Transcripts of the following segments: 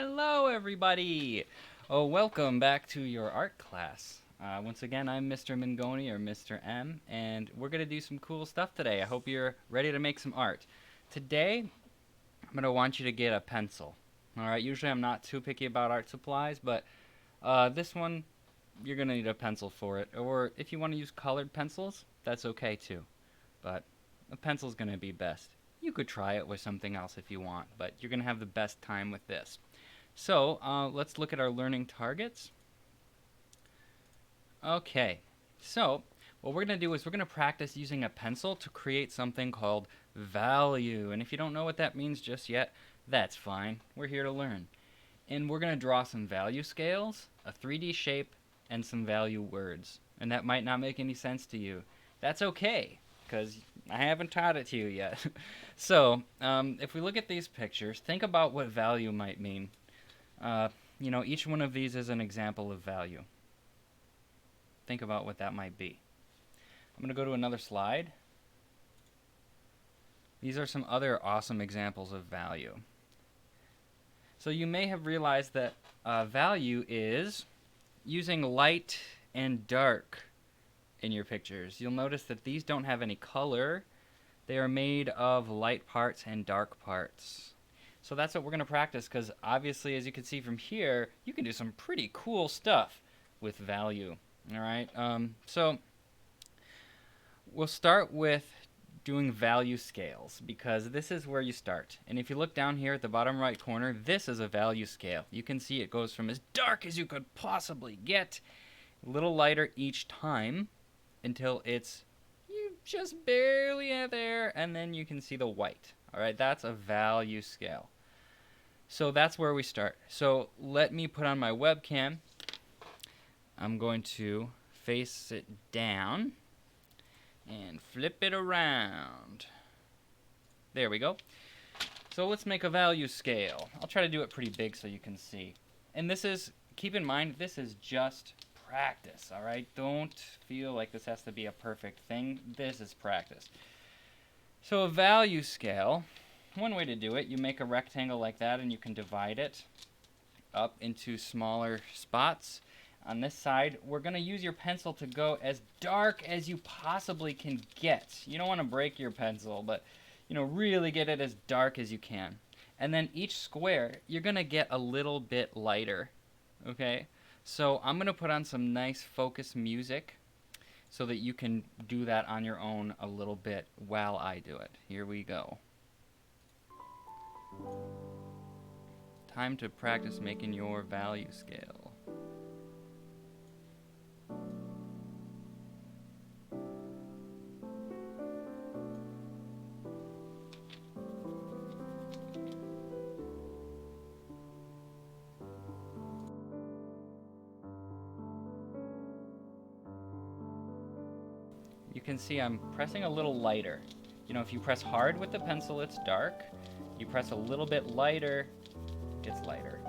Hello, everybody! Oh, welcome back to your art class. Once again, I'm Mr. Mingoni, or Mr. M, and we're going to do some cool stuff today. I hope you're ready to make some art. Today, I'm going to want you to get a pencil. Alright, usually I'm not too picky about art supplies, but this one, you're going to need a pencil for it. Or if you want to use colored pencils, that's okay too. But a pencil's going to be best. You could try it with something else if you want, but you're going to have the best time with this. So let's look at our learning targets. Okay, so what we're going to do is we're going to practice using a pencil to create something called value. And if you don't know what that means just yet, that's fine. We're here to learn. And we're going to draw some value scales, a 3D shape, and some value words. And that might not make any sense to you. That's okay, because I haven't taught it to you yet. So if we look at these pictures, think about what value might mean. Each one of these is an example of value. Think about what that might be. I'm going to go to another slide. These are some other awesome examples of value. So you may have realized that value is using light and dark in your pictures. You'll notice that these don't have any color. They are made of light parts and dark parts. So that's what we're going to practice, because obviously, as you can see from here, you can do some pretty cool stuff with value. Alright, so we'll start with doing value scales, because this is where you start. And if you look down here at the bottom right corner, this is a value scale. You can see it goes from as dark as you could possibly get, a little lighter each time, until it's just barely there, and then you can see the white. Alright, that's a value scale. So that's where we start. So let me put on my webcam. I'm going to face it down and flip it around. There we go. So let's make a value scale. I'll try to do it pretty big so you can see. And this is, keep in mind, this is just practice, alright? Don't feel like this has to be a perfect thing. This is practice. So a value scale, one way to do it, you make a rectangle like that and you can divide it up into smaller spots. On this side, we're going to use your pencil to go as dark as you possibly can get. You don't want to break your pencil, but really get it as dark as you can. And then each square, you're going to get a little bit lighter, okay? So I'm going to put on some nice focus music so that you can do that on your own a little bit while I do it. Here we go. Time to practice making your value scale. You can see I'm pressing a little lighter. If you press hard with the pencil, it's dark. You press a little bit lighter, it's lighter.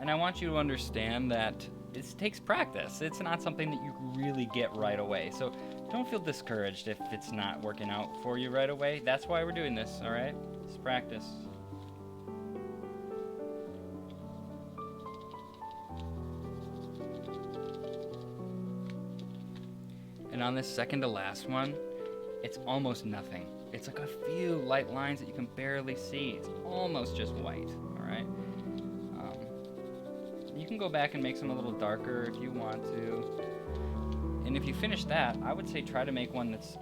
And I want you to understand that this takes practice. It's not something that you really get right away. So don't feel discouraged if it's not working out for you right away. That's why we're doing this, alright? It's practice. And on this second to last one, it's almost nothing. It's like a few light lines that you can barely see. It's almost just white, alright? You can go back and make some a little darker if you want to. And if you finish that, I would say try to make one that's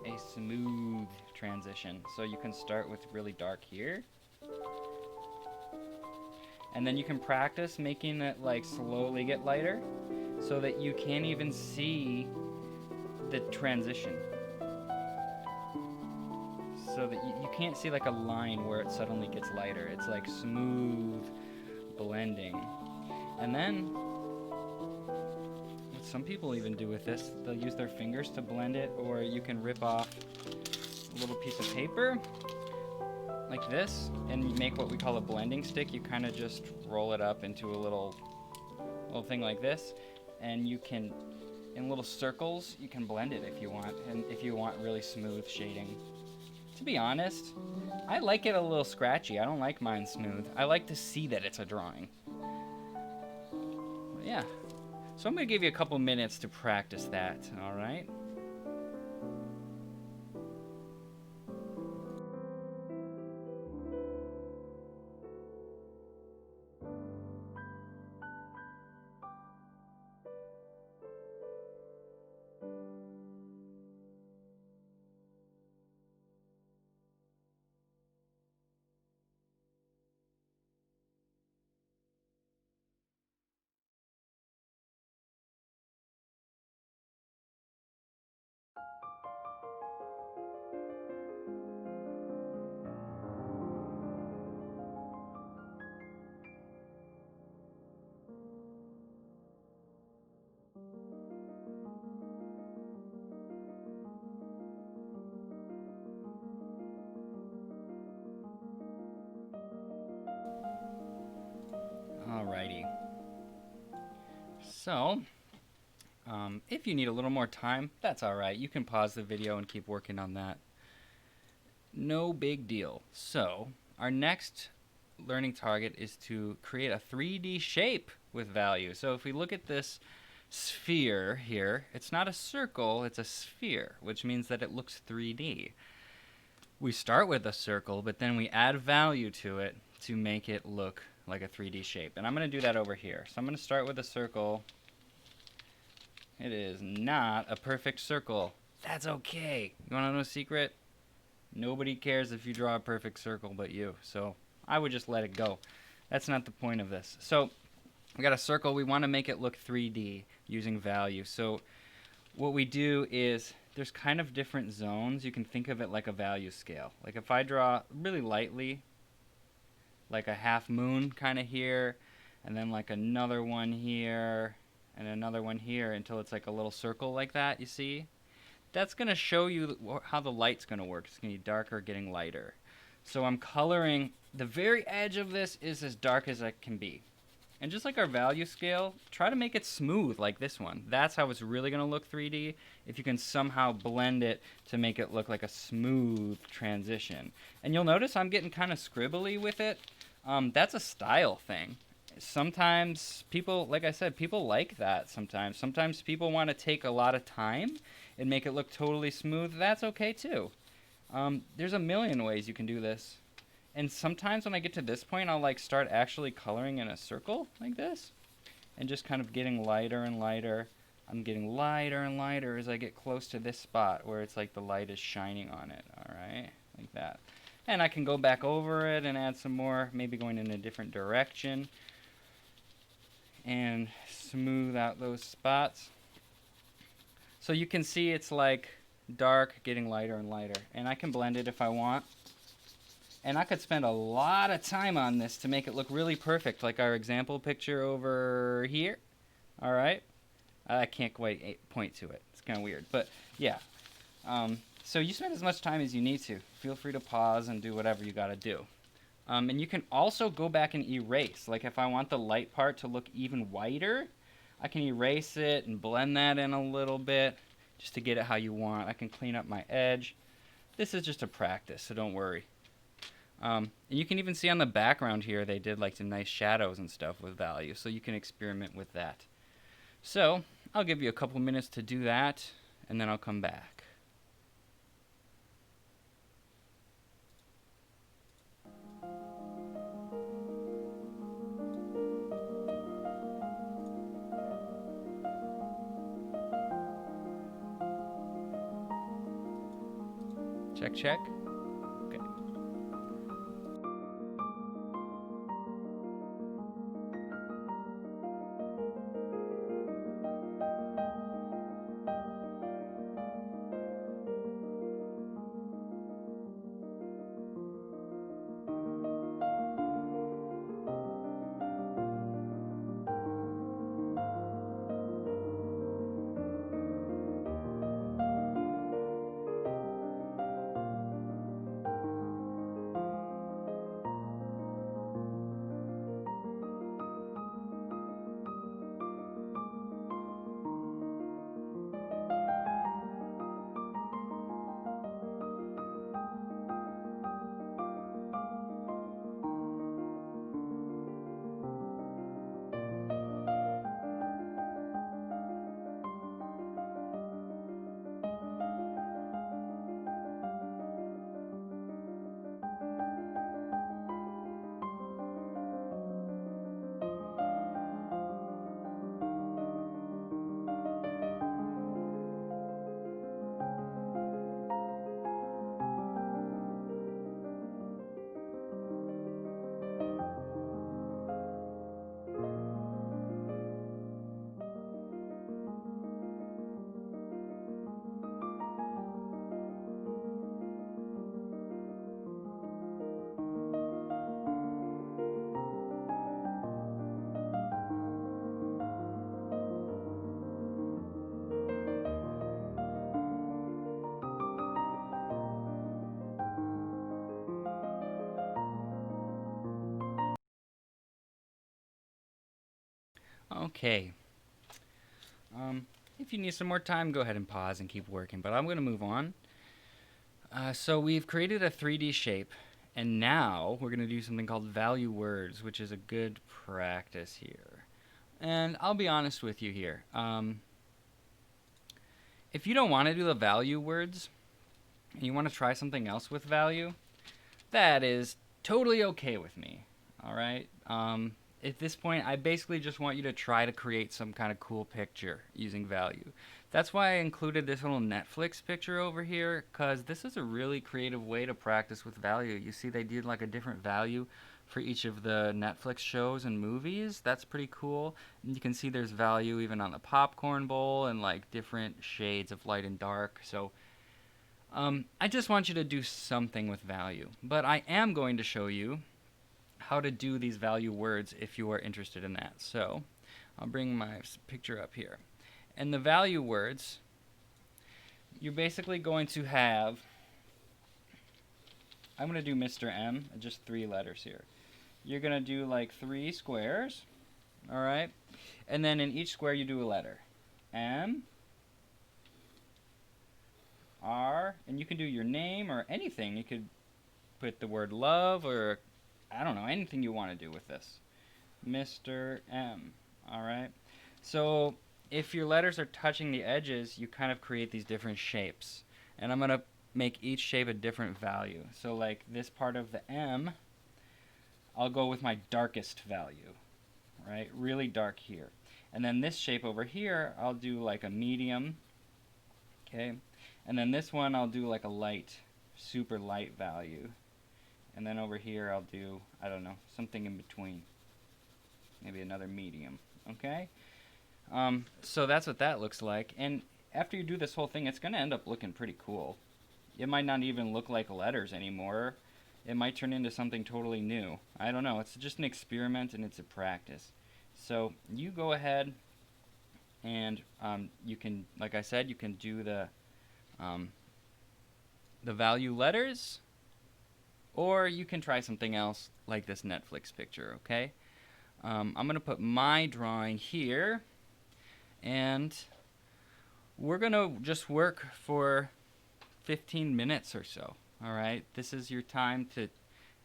a smooth transition. So you can start with really dark here. And then you can practice making it slowly get lighter so that you can't even see the transition. So that you can't see a line where it suddenly gets lighter. It's smooth blending. And then what some people even do with this, they'll use their fingers to blend it, or you can rip off a little piece of paper like this and make what we call a blending stick. You kind of just roll it up into a little thing like this, and you can, in little circles, you can blend it if you want, and if you want really smooth shading. To be honest, I like it a little scratchy. I don't like mine smooth. I like to see that it's a drawing. But yeah. So I'm going to give you a couple minutes to practice that, all right? Alrighty. So, if you need a little more time, that's alright. You can pause the video and keep working on that. No big deal. So, our next learning target is to create a 3D shape with value. So if we look at this sphere here, it's not a circle, it's a sphere, which means that it looks 3D. We start with a circle, but then we add value to it to make it look like a 3D shape. And I'm going to do that over here. So I'm going to start with a circle. It is not a perfect circle. That's okay. You want to know a secret? Nobody cares if you draw a perfect circle but you. So I would just let it go. That's not the point of this. So we got a circle. We want to make it look 3D using value. So what we do is there's kind of different zones. You can think of it like a value scale. Like if I draw really lightly, like a half moon kind of here, and then like another one here, and another one here until it's like a little circle like that, you see? That's going to show you how the light's going to work. It's going to be darker, getting lighter. So I'm coloring, the very edge of this is as dark as it can be. And just like our value scale, try to make it smooth like this one. That's how it's really going to look 3D, if you can somehow blend it to make it look like a smooth transition. And you'll notice I'm getting kind of scribbly with it. That's a style thing. Sometimes people, like I said, people like that sometimes. Sometimes people want to take a lot of time and make it look totally smooth. That's okay too. There's a million ways you can do this. And sometimes when I get to this point, I'll like start actually coloring in a circle like this and just kind of getting lighter and lighter. I'm getting lighter and lighter as I get close to this spot where it's like the light is shining on it. All right, like that. And I can go back over it and add some more, maybe going in a different direction and smooth out those spots. So you can see it's like dark getting lighter and lighter, and I can blend it if I want. And I could spend a lot of time on this to make it look really perfect, like our example picture over here. All right, I can't quite point to it. It's kind of weird, but yeah. So you spend as much time as you need to. Feel free to pause and do whatever you got to do. And you can also go back and erase. Like if I want the light part to look even whiter, I can erase it and blend that in a little bit just to get it how you want. I can clean up my edge. This is just a practice, so don't worry. And you can even see on the background here they did like some nice shadows and stuff with value, so you can experiment with that. So I'll give you a couple minutes to do that, and then I'll come back. Check, check. Okay. Okay. If you need some more time, go ahead and pause and keep working, but I'm going to move on. So we've created a 3D shape, and now we're going to do something called value words, which is a good practice here. And I'll be honest with you here. If you don't want to do the value words, and you want to try something else with value, that is totally okay with me. All right. At this point, I basically just want you to try to create some kind of cool picture using value. That's why I included this little Netflix picture over here, because this is a really creative way to practice with value. You see, they did like a different value for each of the Netflix shows and movies. That's pretty cool. And you can see there's value even on the popcorn bowl and like different shades of light and dark. So I just want you to do something with value. But I am going to show you how to do these value words if you are interested in that. So I'll bring my picture up here. And the value words, you're basically going to have, I'm going to do Mr. M, just 3 letters here. You're going to do like 3 squares, all right? And then in each square you do a letter. M, R, and you can do your name or anything. You could put the word love or, I don't know, anything you want to do with this. Mr. M, all right? So if your letters are touching the edges, you kind of create these different shapes. And I'm going to make each shape a different value. So like this part of the M, I'll go with my darkest value, right? Really dark here. And then this shape over here, I'll do like a medium, okay? And then this one, I'll do like a light, super light value. And then over here, I'll do, I don't know, something in between. Maybe another medium, okay? So that's what that looks like. And after you do this whole thing, it's going to end up looking pretty cool. It might not even look like letters anymore. It might turn into something totally new. I don't know. It's just an experiment and it's a practice. So you go ahead and you can, like I said, you can do the value letters, or you can try something else like this Netflix picture, okay? I'm going to put my drawing here, and we're going to just work for 15 minutes or so, all right? This is your time to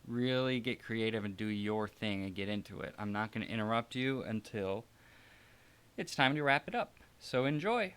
really get creative and do your thing and get into it. I'm not going to interrupt you until it's time to wrap it up. So enjoy.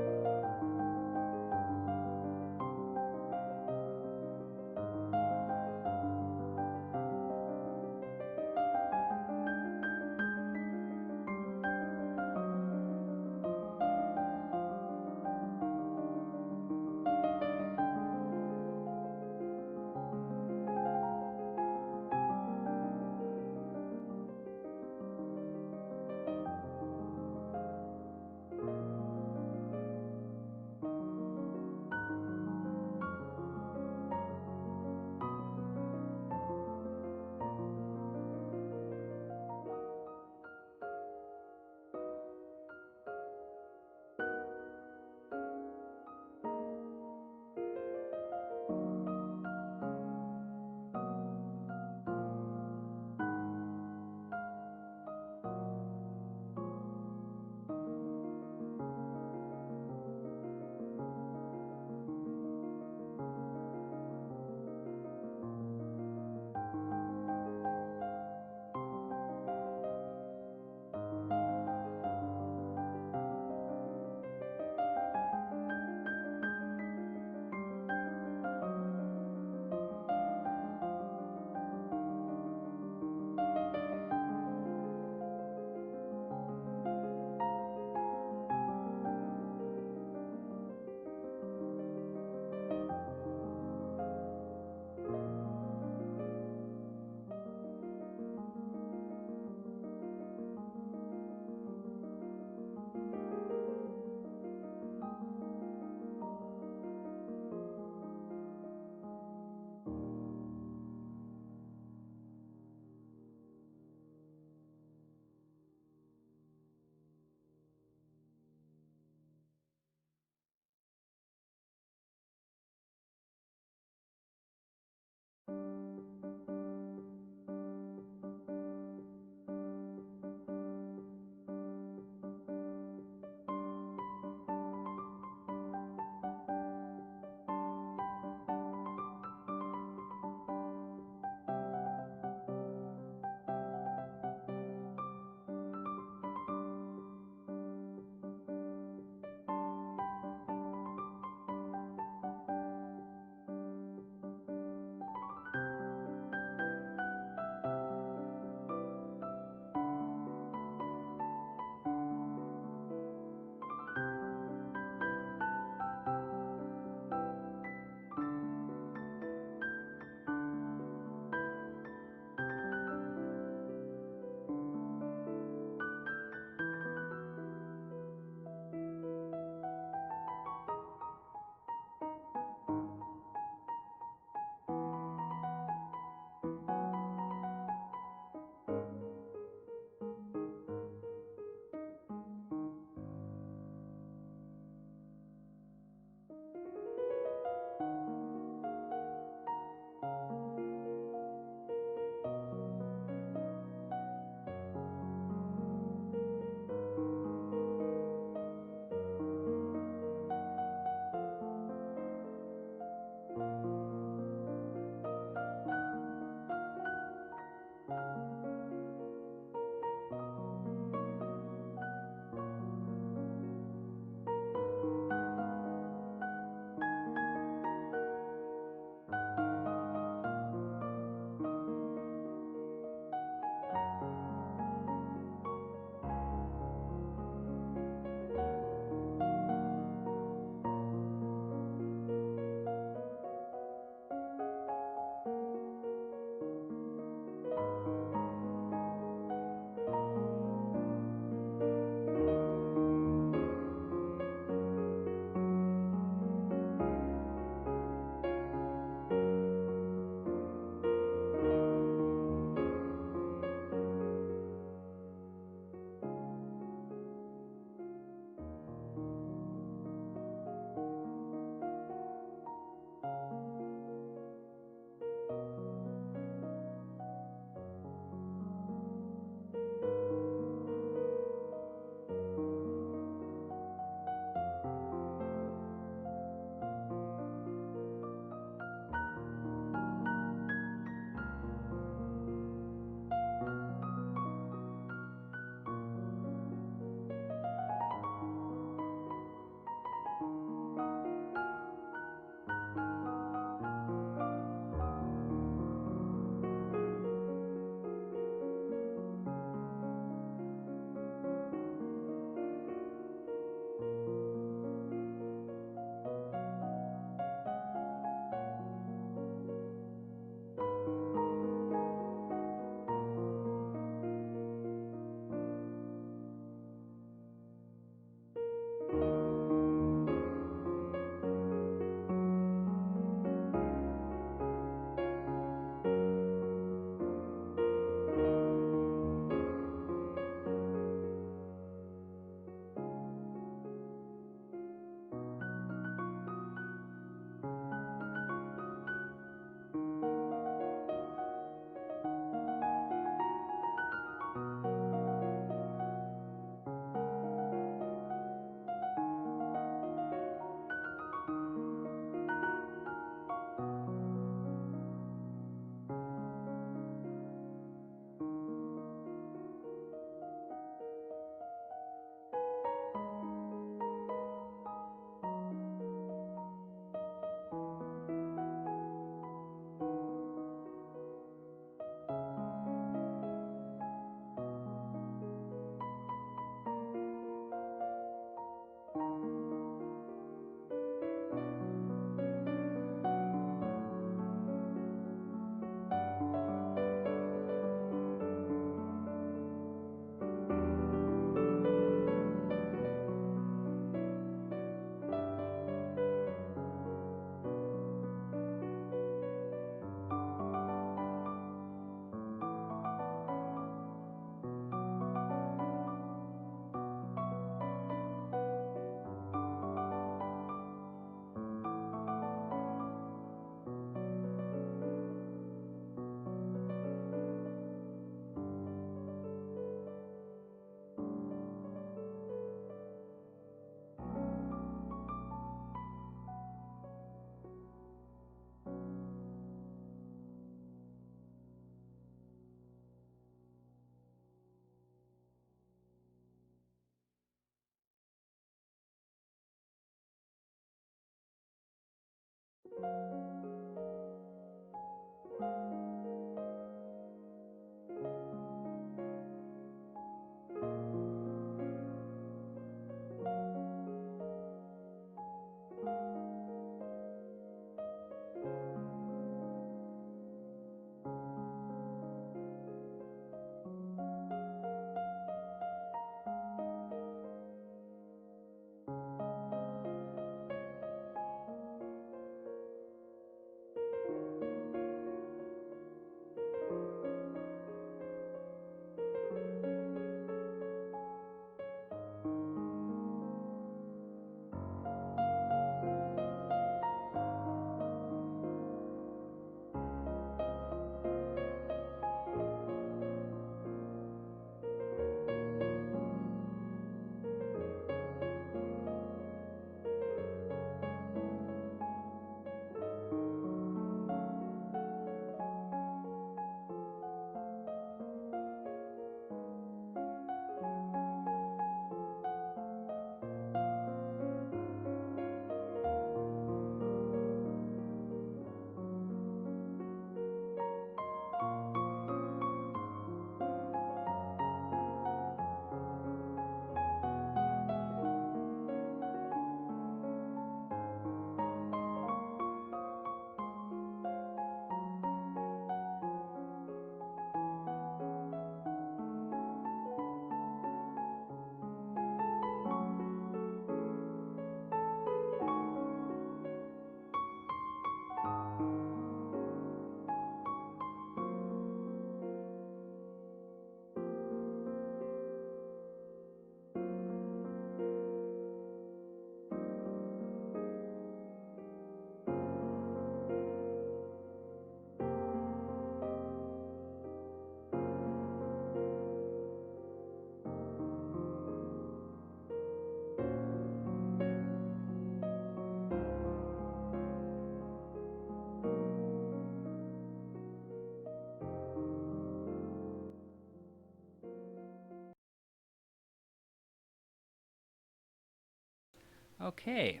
Okay.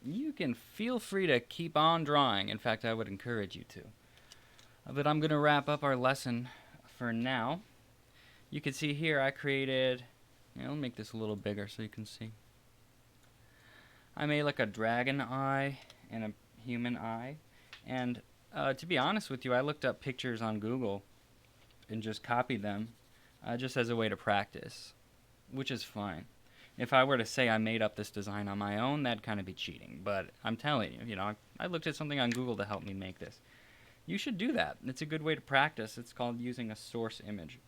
You can feel free to keep on drawing. In fact, I would encourage you to. But I'm going to wrap up our lesson for now. You can see here I created, I'll make this a little bigger so you can see. I made like a dragon eye and a human eye. And to be honest with you, I looked up pictures on Google and just copied them just as a way to practice, which is fine. If I were to say I made up this design on my own, that'd kind of be cheating. But I'm telling you, I looked at something on Google to help me make this. You should do that. It's a good way to practice. It's called using a source image.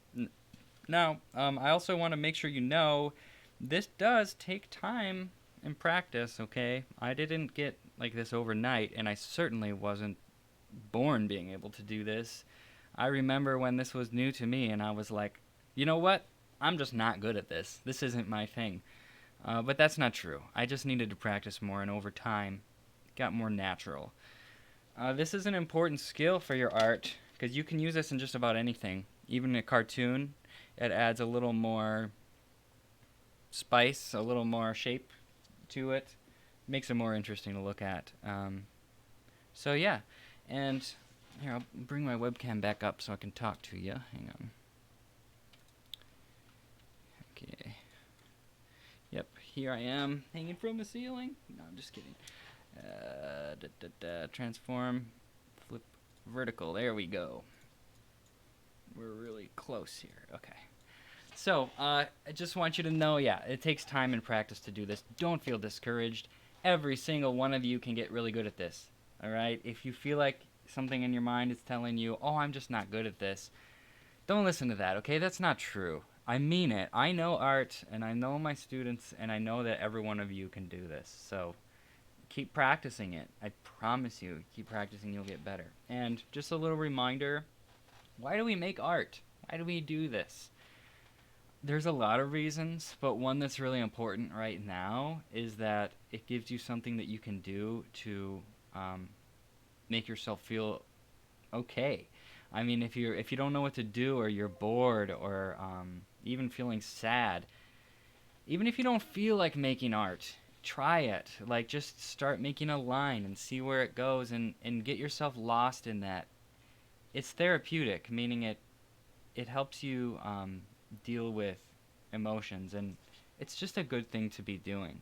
Now, I also want to make sure you know this does take time and practice, okay? I didn't get like this overnight, and I certainly wasn't born being able to do this. I remember when this was new to me, and I was like, you know what? I'm just not good at this. This isn't my thing. But that's not true. I just needed to practice more, and over time, it got more natural. This is an important skill for your art, because you can use this in just about anything. Even a cartoon, it adds a little more spice, a little more shape to it. Makes it more interesting to look at. So yeah, and here, I'll bring my webcam back up so I can talk to you. Hang on. Okay. Yep, here I am, hanging from the ceiling. No, I'm just kidding. Transform, flip vertical. There we go. We're really close here. Okay. So, I just want you to know, yeah, it takes time and practice to do this. Don't feel discouraged. Every single one of you can get really good at this. All right? If you feel like something in your mind is telling you, oh, I'm just not good at this, don't listen to that, okay? That's not true. I mean it. I know art, and I know my students, and I know that every one of you can do this. So keep practicing it. I promise you, keep practicing, you'll get better. And just a little reminder, why do we make art? Why do we do this? There's a lot of reasons, but one that's really important right now is that it gives you something that you can do to make yourself feel okay. I mean, if you don't know what to do, or you're bored, or even feeling sad, even if you don't feel like making art, try it. Like, just start making a line and see where it goes, and get yourself lost in that. It's therapeutic, meaning it helps you deal with emotions, and it's just a good thing to be doing.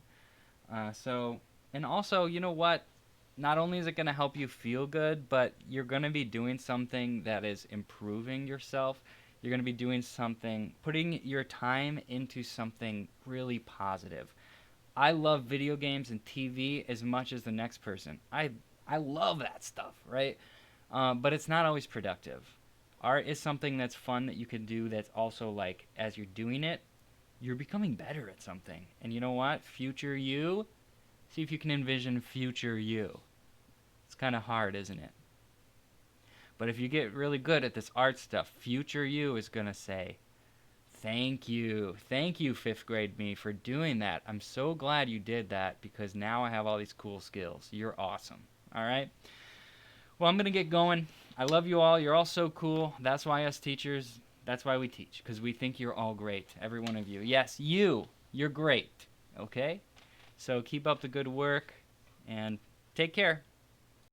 And also, you know what? Not only is it going to help you feel good, but you're going to be doing something that is improving yourself. You're going to be doing something, putting your time into something really positive. I love video games and TV as much as the next person. I love that stuff, right? But it's not always productive. Art is something that's fun that you can do that's also like, as you're doing it, you're becoming better at something. And you know what? Future you, see if you can envision future you. It's kind of hard, isn't it? But if you get really good at this art stuff, future you is going to say, thank you. Thank you, fifth grade me, for doing that. I'm so glad you did that because now I have all these cool skills. You're awesome. All right? Well, I'm going to get going. I love you all. You're all so cool. That's why us teachers, that's why we teach, because we think you're all great. Every one of you. Yes, you. You're great. Okay? So keep up the good work and take care.